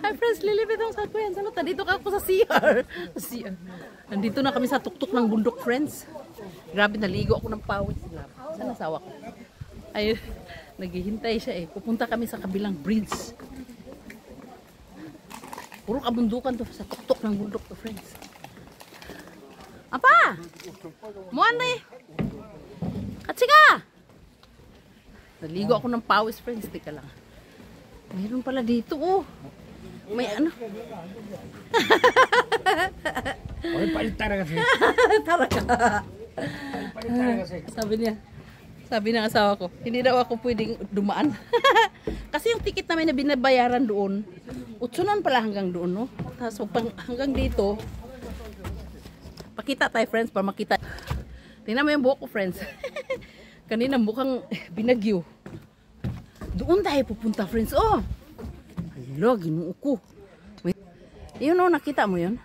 Hi friends, lilipit ang sakyan. Salot, dito ka ako sa CR. Nandito na kami sa tuktok ng bundok, friends. Grabe, naligo ako ng pawis. Saan asawa ko? Ay, naghihintay siya eh. Pupunta kami sa kabilang bridge. Puro kabundukan to sa tuktok ng bundok to, friends. Apa? Muan eh. Katsika! Naligo ako ng pawis, friends. Tika lang. Mayroon pala dito, oh. May ano. Oy, palitara kasi. Tara ka. Sabi ng asawa ko, hindi daw ako pwedeng dumaan. Kasi yung ticket namin na binabayaran doon, utsunan pala hanggang doon, no? So, hanggang dito, pakita tayo, friends, para makita. Tingnan mo yung buhok ko, friends. Kanina mukhang binagyo. Doon tayo pupunta, friends. Oh! Hello, ginuo ko. Yun, no, nakita mo yun?